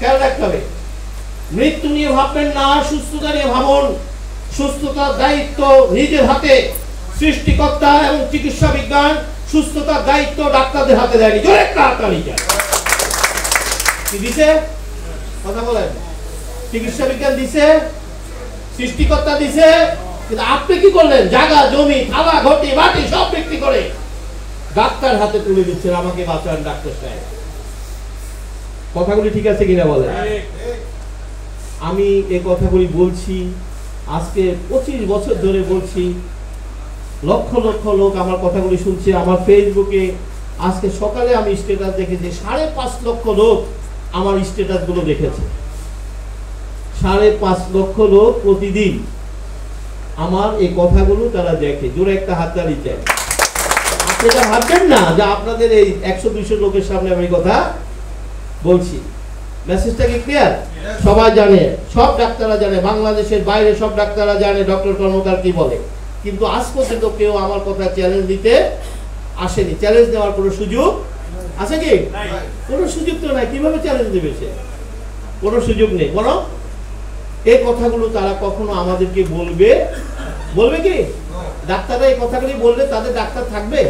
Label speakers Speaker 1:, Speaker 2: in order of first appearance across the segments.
Speaker 1: খেয়াল রাখতে হবে। মৃত্যু নিয়ে ভাববেন না, সুস্থতা নিয়ে ভাবুন। সুস্থতার দায়িত্ব নিজের হাতে সৃষ্টিকর্তা এবং চিকিৎসা বিজ্ঞান সুস্থতার দায়িত্ব ডাক্তারদের হাতে দেয়নি। জোরে তাড়াতাড়ি যায় কি দিছে? কথা বলেন। চিকিৎসা বিজ্ঞান দিছে, সৃষ্টিকর্তা দিছে, কিন্তু আপনি কি করলেন? জায়গা জমি থালা ঘটি বাটি সব বিক্রি করে ডাক্তার হাতে তুলে দিচ্ছেন, আমাকে বাঁচান ডাক্তার সাহেব। কথাগুলি ঠিক আছে কিনা বলেন? আমি এই কথাগুলি বলছি আজকে 25 বছর ধরে বলছি, লক্ষ লক্ষ লোক আমার কথাগুলি শুনছে। আমার ফেসবুকে আজকে সকালে আমি স্ট্যাটাস দেখেছি, 5.5 লক্ষ লোক আমার স্ট্যাটাস গুলো দেখেছে। 5.5 লক্ষ লোক প্রতিদিন আমার এই কথাগুলো তারা দেখে। জোরে একটা হাততালি চাই। আপনারা ভাববেন না যে আপনাদের এই 100-200 লোকের সামনে আমি কথা বলছি। মেসেজটা কি ক্লিয়ার? সবাই জানে, সব ডাক্তাররা জানে, বাংলাদেশের বাইরে সব ডাক্তাররা জানে ডক্টর কর্মকার কি বলে, কিন্তু আজ পর্যন্ত কেউ আমার কথা চ্যালেঞ্জ দিতে আসেনি। চ্যালেঞ্জ দেওয়ার কোনো সুযোগ আছে কি? কোনো সুযোগ তো নাই। কিভাবে চ্যালেঞ্জ দেবে সে? কোনো সুযোগ নেই। বরং এই কথাগুলো তারা কখনো আমাদেরকে বলবে কি? ডাক্তাররা এই কথাগুলি বললে তাদের ডাক্তার থাকবে?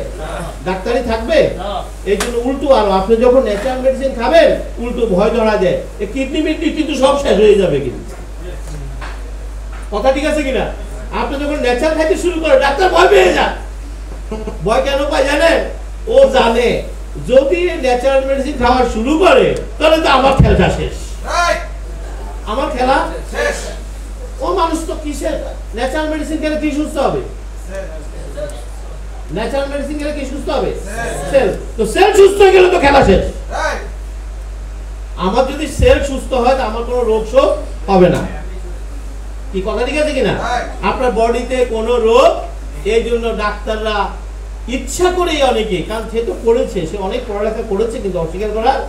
Speaker 1: ডাক্তারই থাকবে? এই জন্য উল্টো আরো আপনি যখন ন্যাচারাল মেডিসিন খাবেন উল্টো ভয় ধরা যায়, এই কিডনি মিডনি কিন্তু সব শেষ হয়ে যাবে। কিন্তু কথা ঠিক আছে কিনা? আপনি যখন ন্যাচারাল খাইতে শুরু করে ডাক্তার ভয় পেয়ে যান। ভয় কেন পায় জানেন? ও জানে যদি ন্যাচারাল মেডিসিন খাওয়া শুরু করে তাহলে তো আমার খেলাটা শেষ, আমার খেলা শেষ। ও মানুষ তো কিসের ন্যাচারাল মেডিসিন খেলে কি সুস্থ হবে? ন্যাচারাল মেডিসিন খেলে কি সুস্থ হবে? সেল। তো সেল সুস্থ হয়ে গেলে তো খেলা শেষ। আমার যদি সেল সুস্থ হয় তো আমার কোনো রোগ শোক হবে না। কি কথা ঠিক আছে কিনা? আপনার বডিতে কোনো রোগ, এই জন্য ডাক্তাররা ইচ্ছা করেই অনেকে, কারণ সে তো করেছে, সে অনেক পড়ালেখা করেছে, কিন্তু অস্বীকার করার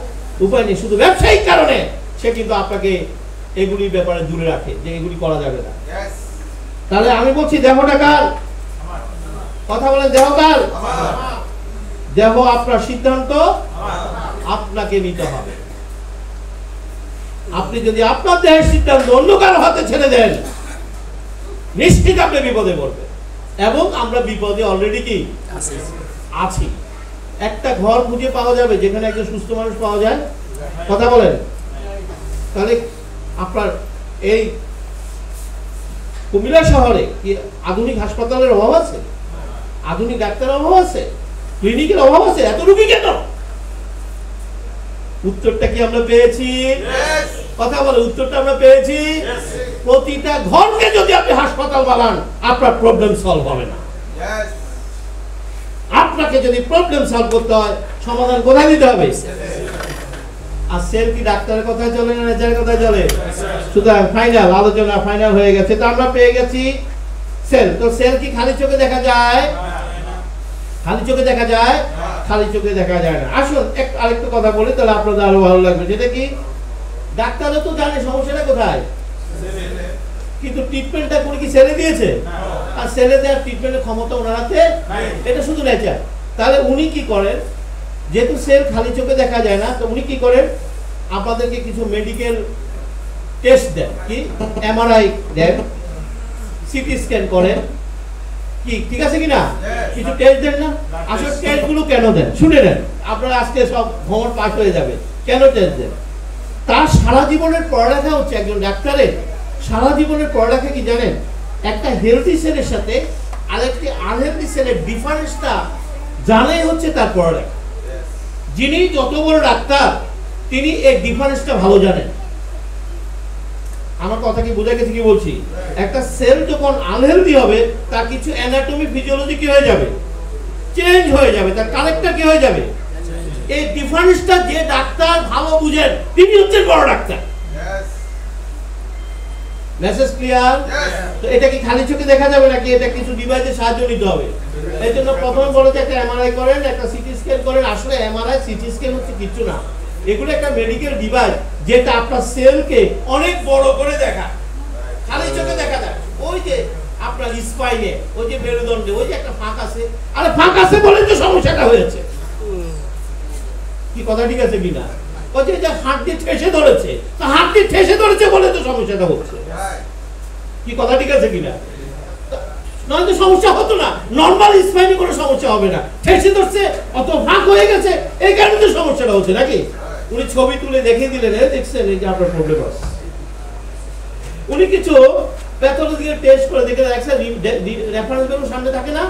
Speaker 1: উপায় নেই। শুধু ব্যবসায়িক কারণে সে কিন্তু আপনাকে এগুলির ব্যাপারে দূরে রাখে যে এগুলি করা যাবে না। তাহলে আমি বলছি দেহটা কার? কথা বলেন, দেহ কার? দেহ আপনার সিদ্ধান্ত আপনাকে নিতে হবে। আপনি যদি আপনার দেহের সিদ্ধান্ত অন্য কারো হাতে ছেড়ে দেন নিশ্চিত আপনি বিপদে পড়বেন। এবং আমরা বিপদে অলরেডি কি আছি। একটা ঘর খুঁজে পাওয়া যাবে যেখানে একজন সুস্থ মানুষ পাওয়া যায়? কথা বলেন। তাহলে আপনার এই কুমিল্লা শহরে কি আধুনিক হাসপাতালের অভাব আছে? আধুনিক ডাক্তারের অভাব আছে? ক্লিনিকের অভাব আছে? এত রোগী কেন? উত্তরটা কি আমরা পেয়েছি? কথা বলে উত্তরটা আমরা পেয়েছি। প্রতিটা ঘরকে যদি আপনি হাসপাতাল বানান আপনার প্রবলেম সলভ হবে না। আপনাকে যদি প্রবলেম সলভ করতে হয় সমাধান কোথায় দিতে হবে? আর সেল কি ডাক্তারের কথা চলে না নেচারের কথা চলে? সুতরাং ফাইনাল আলোচনা ফাইনাল হয়ে গেছে। তো আমরা পেয়ে গেছি সেল। তো সেল কি খালি চোখে দেখা যায়? খালি চোখে দেখা যায়? খালি চোখে দেখা যায় না। আসুন আরেকটু কথা বলি, তাহলে আপনাদের আরো ভালো লাগবে। যেটা কি ডাক্তারও তো জানে সমস্যাটা কোথায়, কিন্তু ট্রিটমেন্টটা করে কি সেলে দিয়েছে? আর সেলে দেওয়ার ট্রিটমেন্টের ক্ষমতা ওনার হাতে, এটা শুধু নেচার। তাহলে উনি কি করেন? যেহেতু সেল খালি চোখে দেখা যায় না, তো উনি কি করেন? আপনাদেরকে কিছু মেডিকেল টেস্ট দেন। কি? এমআরআই দেন, সিটি স্ক্যান করেন। কি ঠিক আছে কিনা? কিছু টেস্ট দেন না? আসলে টেস্টগুলো কেন দেন শুনে নেন, আপনারা আজকে সব ভ্রমণ পাস হয়ে যাবে। কেন টেস্ট দেন? তার সারা জীবনের পড়ালেখা হচ্ছে, একজন ডাক্তারের সারা জীবনের পড়ালেখা কি জানেন? একটা হেলদি সেলের সাথে আরেকটি আনহেলদি সেলের ডিফারেন্সটা জানাই হচ্ছে তার পড়ালেখা। যিনি যত বড় ডাক্তার তিনি এই ডিফারেন্সটা ভালো জানেন। আমার কথা কি বোঝা গেছে কি বলছি? একটা সেল যখন আনহেলদি হবে তার কিছু অ্যানাটমি ফিজিওলজি কি হয়ে যাবে? চেঞ্জ হয়ে যাবে, তার কারেক্টার কি হয়ে যাবে? এই ডিফারেন্সটা যে ডাক্তার ভালো বুঝেন তিনি হচ্ছেন বড় ডাক্তার। Message clear? তো এটা কি খালি চোখে দেখা যাবে নাকি এটা কিছু ডিভাইসের সাহায্য নিতে হবে? এই জন্য প্রথমে বলে যে একটা এমআরআই করেন, একটা সিটি স্ক্যান করেন। আসলে এমআরআই সিটি স্ক্যান হচ্ছে কিছু না, এগুলো একটা মেডিকেল ডিভাইস যেটা আপনার সেলকে অনেক বড় করে দেখায়। খালি চোখে দেখা যায় ওই যে আপনার স্পাইনে ওই যে মেরুদণ্ডে ওই যে একটা ফাঁক আছে, আরে ফাঁক আছে বলে তো সমস্যাটা হয়েছে। কি কথা ঠিক আছে কিনা? ওই যে হাত দিয়ে ঠেসে ধরেছে, তো হাত দিয়ে ঠেসে ধরেছে বলে তো সমস্যাটা হচ্ছে। কি কথা ঠিক আছে কিনা? নয় তো সমস্যা হতো না, নরমাল স্পাইনে কোনো সমস্যা হবে না, ঠেসে ধরছে অত ফাঁক হয়ে গেছে, এই কারণে তো সমস্যাটা হচ্ছে নাকি? উনি ছবি তুলে দেখিয়ে দিলেন, দেখছেন এই যে আপনার প্রবলেম আছে। উনি কিছু প্যাথোলজিক্যাল টেস্ট করে দেখে দেখছেন, রেফারেন্স বেলুন সামনে থাকে না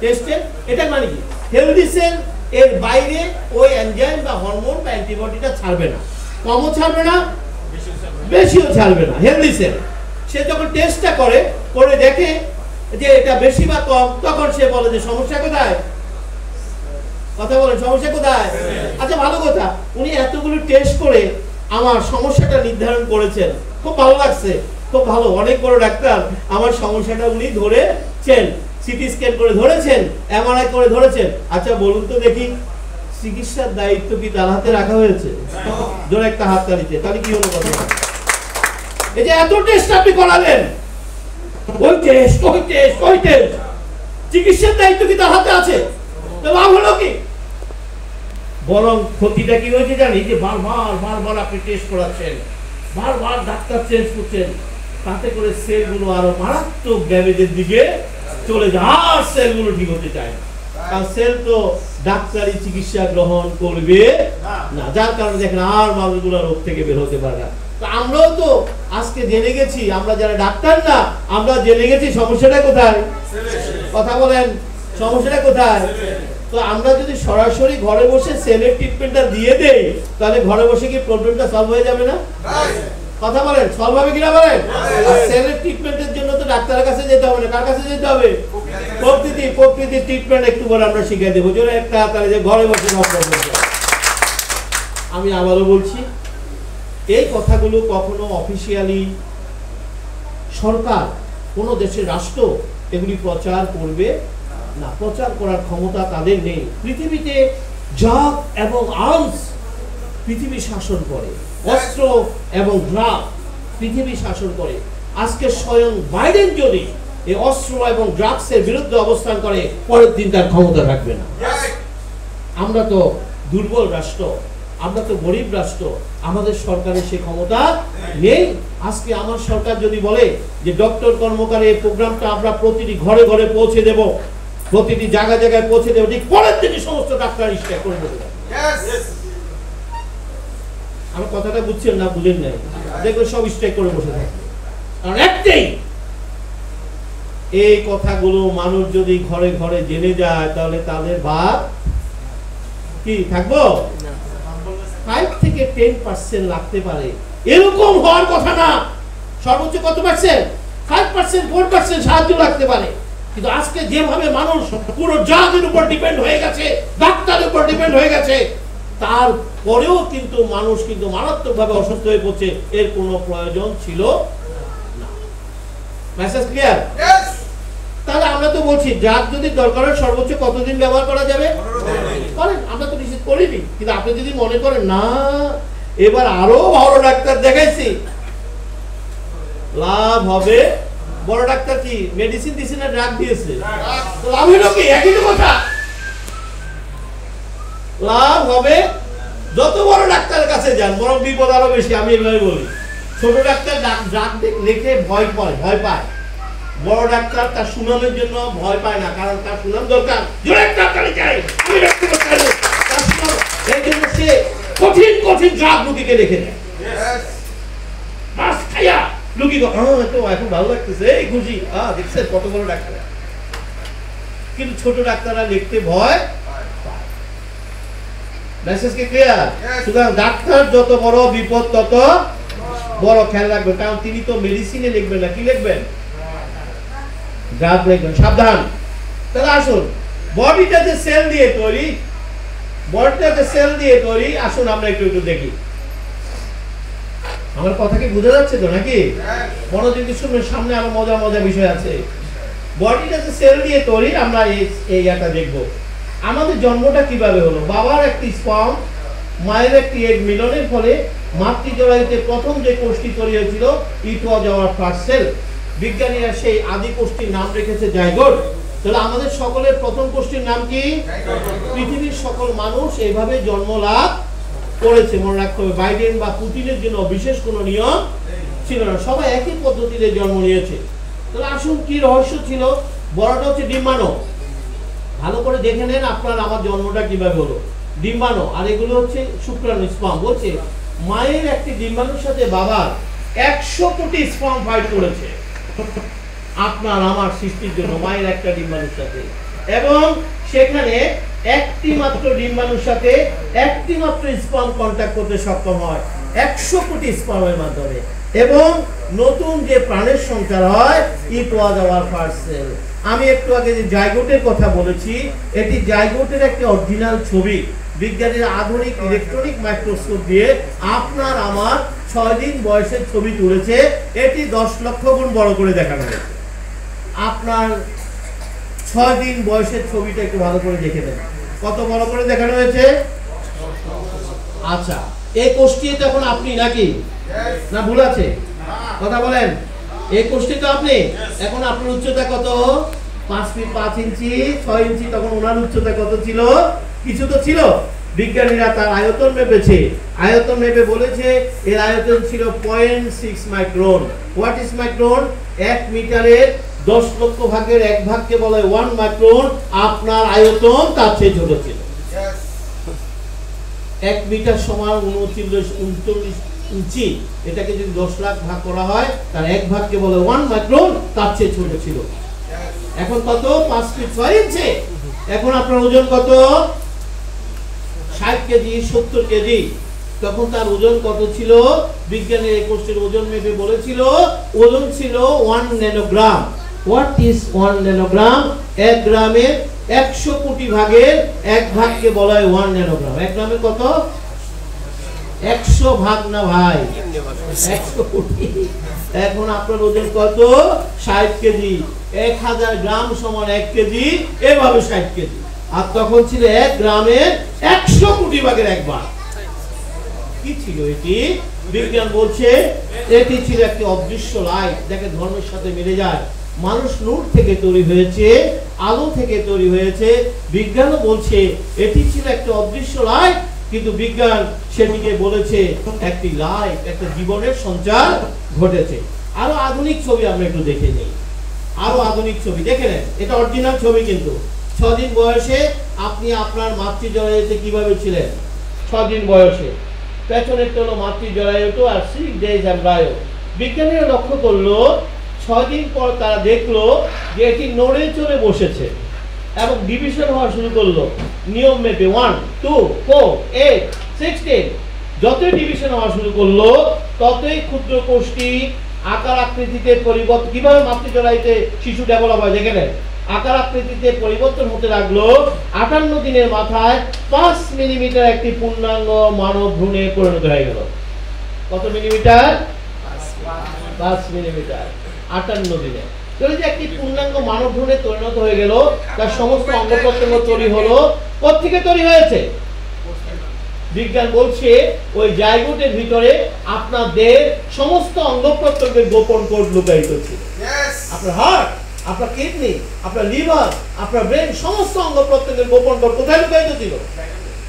Speaker 1: টেস্টে, এটা মানে কি হেলদি সেল এর বাইরে ওই এনজাইম বা হরমোন বা অ্যান্টিবডিটা ছাড়বে না, কমও ছাড়বে না বেশিও ছাড়বে না হেলদি সেল। সে যখন টেস্টটা করে দেখে যে এটা বেশি বা কম, তখন সে বলে যে সমস্যা কোথায়? কথা বলেন, সমস্যা কোথায়? আচ্ছা ভালো কথা, উনি এতগুলো টেস্ট করে আমার সমস্যাটা নির্ধারণ করেছেন, খুব ভালো লাগছে, খুব ভালো, অনেক বড় ডাক্তার। আমার সমস্যাটা উনি ধরেছেন, সিটি স্ক্যান করে ধরেছেন, এমআরআই করে ধরেছেন। আচ্ছা বলুন তো দেখি, চিকিৎসার দায়িত্ব কি তার হাতে রাখা হয়েছে? জোরে একটা হাত তালিতে, তাহলে কি হলো কথা? এই যে এত টেস্ট আপনি করালেন, ওই টেস্ট চিকিৎসার দায়িত্ব কি তার হাতে আছে? তো লাভ হলো কি? বরং ক্ষতিটা কি হয়েছে জানি, যে বারবার আপনি টেস্ট করাচ্ছেন, বারবার ডাক্তার চেঞ্জ করছেন, তাতে করে সেলগুলো আরো মারাত্মক ড্যামেজের দিকে চলে যায়, আর সেলগুলো ঠিক হতে চায় না, কারণ সেল তো ডাক্তারি চিকিৎসা গ্রহণ করবে না, যার কারণে দেখেন আর মানুষগুলো রোগ থেকে বের হতে পারে না। তো আমরাও তো আজকে জেনে গেছি, আমরা যারা ডাক্তার না, আমরা জেনে গেছি সমস্যাটা কোথায়। কথা বলেন, সমস্যাটা কোথায়? তো আমরা যদি সরাসরি ঘরে বসে সেলের ট্রিটমেন্টটা দিয়ে দেই, তাহলে ঘরে বসে কি প্রবলেমটা সলভ হয়ে যাবে না? কথা বলেন, সলভ হবে কিনা বলেন? সেলের ট্রিটমেন্টের জন্য তো ডাক্তারের কাছে যেতে হবে না, কার কাছে যেতে হবে? প্রকৃতি ট্রিটমেন্ট একটু পরে আমরা শিখিয়ে দেবো, জোরে একটা তাহলে যে ঘরে বসে সব প্রবলেম। আমি আবারও বলছি, এই কথাগুলো কখনো অফিসিয়ালি সরকার, কোন দেশের রাষ্ট্র এগুলি প্রচার করবে না, প্রচার করার ক্ষমতা তাদের নেই। পৃথিবীতে ড্রাগ এবং আর্মস পৃথিবী শাসন করে, অস্ত্র এবং ড্রাগ পৃথিবী শাসন করে। আজকে স্বয়ং বাইডেন যদি এই অস্ত্র এবং ড্রাগসের বিরুদ্ধে অবস্থান করে, পরের দিন তার ক্ষমতা থাকবে না। আমরা তো দুর্বল রাষ্ট্র, আমরা তো গরিব রাষ্ট্র, আমাদের সরকারের সেই ক্ষমতা নেই। আজকে আমার সরকার যদি বলে যে ডক্টর কর্মকার এই প্রোগ্রামটা আমরা প্রতিটি ঘরে ঘরে পৌঁছে দেব, প্রতিটি জায়গায় পৌঁছে দেব, ঠিক পরের দিনই সমস্ত ডাক্তার স্ট্রাইক করে দেবে। আমার কথাটা বুঝছেন না? বুঝেন নাই? দেখবেন সব স্ট্রাইক করে বসে থাকে, কারণ একটাই, এই কথাগুলো মানুষ যদি ঘরে ঘরে জেনে যায়, তাহলে তাদের ভাব কি থাকবো? 5 থেকে 10% লাগতে পারে, এরকম হওয়ার কথা না। সর্বোচ্চ কত পার্সেন্ট? 5%, 4% সাহায্য লাগতে পারে। কিন্তু আজকে যেভাবে মানুষ পুরো ড্রাগের উপর ডিপেন্ড হয়ে গেছে, ডাক্তারের উপর ডিপেন্ড হয়ে গেছে, তারপরেও কিন্তু মানুষ কিন্তু মারাত্মকভাবে অসুস্থ হয়ে পড়ছে, এর কোনো প্রয়োজন ছিল না। Message clear? তাহলে আমরা তো বলছি ড্রাগ যদি দরকার হয় সর্বোচ্চ কতদিন ব্যবহার করা যাবে? করেন, আমরা তো নিষেধ করিনি। কিন্তু আপনি যদি মনে করেন না এবার আরো বড় ডাক্তার দেখাইছি, লাভ হবে। বড় ডাক্তার কি মেডিসিন দিয়েছে না ড্রাগ দিয়েছে? লাভ হলো কি? একই তো কথা। লাভ হবে যত বড় ডাক্তারের কাছে যান, বরং বিপদ আরো বেশি। আমি এভাবে বলি, ছোট ডাক্তার ড্রাগ লিখে ভয় পায়, বড় ডাক্তার তার সুনামের জন্য ভয় পায় না, কারণ তার সুনাম দরকার। এই জন্য সে কঠিন ড্রাগ রুগীকে লিখে দেয়, মাছ খাইয়া রুগী তো এখন ভালো লাগতেছে, এই খুশি, দেখছেন কত বড় ডাক্তার। কিন্তু ছোট ডাক্তাররা লিখতে ভয় পায়। মেসেজ কি ক্লিয়ার? সুতরাং ডাক্তার যত বড় বিপদ তত বড় খেয়াল রাখবেন, কারণ তিনি তো মেডিসিনে লিখবেন না, কি লিখবেন? ড্রাগ লিখবেন। সাবধান। তাহলে আসুন, বডিটা যে সেল দিয়ে তৈরি, আসুন আমরা একটু দেখি। আমার কথা কি বোঝা যাচ্ছে তো নাকি? মনোযোগ দিয়ে শুনবেন, সামনে আরো মজার বিষয় আছে। বডিটা যে সেল দিয়ে তৈরি, আমরা এই ইয়াটা দেখব। আমাদের জন্মটা কিভাবে হলো? বাবার একটি স্পার্ম, মায়ের একটি এগ মিলনের ফলে মাতৃজরায়ুতে প্রথম যে কোষটি তৈরি হয়েছিল, ইট ওয়াজ আওয়ার ফার্স্ট সেল। বিজ্ঞানীরা সেই আদি কোষটির নাম রেখেছে জাইগোট। তাহলে আমাদের সকলের প্রথম কোষটির নাম কি? পৃথিবীর সকল মানুষ এইভাবে জন্ম লাভ করেছে, মনে রাখতে হবে। বাইডেন বা পুতিনের জন্য বিশেষ কোনো নিয়ম ছিল না, সবাই একই পদ্ধতিতে জন্ম নিয়েছে। তাহলে আসুন কি রহস্য ছিল? বড়টা হচ্ছে ডিম্বাণু। ভালো করে দেখে নেন আপনার আমার জন্মটা কিভাবে হলো। ডিম্বাণু, আর এগুলো হচ্ছে শুক্রাণু, স্পার্ম। বলছে মায়ের একটি ডিম্বাণুর সাথে বাবার 100 কোটি স্পার্ম ফাইট করেছে আপনার আমার সৃষ্টির জন্য, মায়ের একটা ডিম্বাণুর সাথে। এবং সেখানে একটি মাত্র ডিম্বাণুর সাথে একটি মাত্র স্পার্ম কন্টাক্ট করতে সক্ষম হয় 100 কোটি স্পার্মের মাধ্যমে। এবং নতুন যে প্রাণের সঞ্চার হয়, ইট ওয়াজ আওয়ার ফার্স্ট সেল। আমি একটু আগে যে জাইগোটের কথা বলেছি, এটি জাইগোটের একটি অরিজিনাল ছবি। বিজ্ঞানীর আধুনিক ইলেকট্রনিক মাইক্রোস্কোপ দিয়ে আপনার আমার 6 দিন বয়সের ছবি তুলেছে। এটি 10 লক্ষ গুণ বড় করে দেখানো হয়েছে। আপনার 6 দিন বয়সের ছবিটা একটু ভালো করে দেখে দেন, কত বড় করে দেখানো হয়েছে। আচ্ছা, এই কোষ্ঠী তো এখন আপনি নাকি না ভুল আছে? কথা বলেন। এই কোষ্ঠী তো আপনি। এখন আপনার উচ্চতা কত? 5 ফিট 5 ইঞ্চি 6 ইঞ্চি। তখন ওনার উচ্চতা কত ছিল? কিছু তো ছিল। বিজ্ঞানীরা তার আয়তন মেপেছে। আয়তন মেপে বলেছে এর আয়তন ছিল 0.6 মাইক্রন। What is micron? 1 মিটারের 10 লক্ষ ভাগের 1 ভাগকে বলা হয় 1 মাইক্রন। আপনার আয়তন তার চেয়ে ছোট ছিল। 1 মিটার সমান 39 ইঞ্চি। এটাকে যদি 10 লাখ ভাগ করা হয়, তার 1 ভাগকে বলে 1 মাইক্রন, তার চেয়ে ছোট ছিল। এখন কত? 5 ফিট 6 ইঞ্চি। এখন আপনার ওজন কত? 60 কেজি 70 কেজি। তখন তার ওজন কত ছিল? বিজ্ঞানের 21 ওজন মেপে বলেছিল ওজন ছিল 1 ন্যানোগ্রাম। What is 1 nanogram? 1 গ্রামের 100 কোটি ভাগের 1 ভাগকে বলা হয় 1 ন্যানোগ্রাম। 1 গ্রামের কত? 100 ভাগ না ভাই, 100 কোটি। এখন আপনার ওজন কত? 60 কেজি। 1000 গ্রাম সমান 1 কেজি, এভাবে 60 কেজি। আর তখন ছিল 1 গ্রামের 100 কোটি ভাগের 1 ভাগ। কি ছিল এটি? বিজ্ঞান বলছে এটি ছিল একটি অদৃশ্য লাইট। দেখে ধর্মের সাথে মিলে যায়। মানুষ নূর থেকে তৈরি হয়েছে, আলো থেকে তৈরি হয়েছে। বিজ্ঞানও বলছে এটি ছিল একটি অদৃশ্য লাইট, কিন্তু বিজ্ঞান সেটিকে বলেছে একটি লাইট, একটা জীবনের সঞ্চার ঘটেছে। আরো আধুনিক ছবি আমরা একটু দেখে নেই। আরো আধুনিক ছবি দেখে নেন। এটা অরিজিনাল ছবি কিন্তু। 6 দিন বয়সে আপনি আপনার মাতৃজরায়ুতে কিভাবে ছিলেন? 6 দিন বয়সে পেছনের হলো মাতৃজরায়ুটো আর 6 ডেজ এমব্রায়ো। বিজ্ঞানীরা লক্ষ্য করলো 6 দিন পর তারা দেখলো যে এটি নড়ে চড়ে বসেছে এবং ডিভিশন হওয়া শুরু করলো নিয়ম মেপে। 1 2 4 8 16। যতই ডিভিশন হওয়া শুরু করলো ততই ক্ষুদ্র কোষ্ঠী আকার আকৃতিতে পরিবর্তন। কিভাবে মাতৃজরায়ুতে শিশু ডেভেলপ হয় দেখে নেন। আকার আকৃতিতে পরিবর্তন হতে লাগলো। 58 দিনের মাথায় 5 মিলিমিটার একটি পূর্ণাঙ্গ মানব ভ্রূণে পরিণত হয়ে গেল। কত মিলিমিটার? 5 মিলিমিটার 58 দিনে। তাহলে যে একটি পূর্ণাঙ্গ মানব ভ্রূণে পরিণত হয়ে গেল, তার সমস্ত অঙ্গ প্রত্যঙ্গ তৈরি হলো। কোত্থেকে তৈরি হয়েছে? বিজ্ঞান বলছে ওই জাইগোটের ভিতরে আপনার দেহের সমস্ত অঙ্গ প্রত্যঙ্গের গোপন কোড লুকায়িত ছিল। আপনার হার্ট, আপনার কিডনি, আপনার লিভার, আপনার ব্রেন, সমস্ত অঙ্গ প্রত্যঙ্গের গোপন কোড কোথায় লুকায়িত ছিল?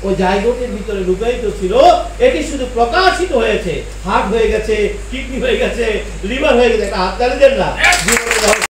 Speaker 1: ওই জাইগোটের ভিতরে লুকায়িত ছিল। এটি শুধু প্রকাশিত হয়েছে। হার্ট হয়ে গেছে, কিডনি হয়ে গেছে, লিভার হয়ে গেছে। একটা হাত তালি দেন না।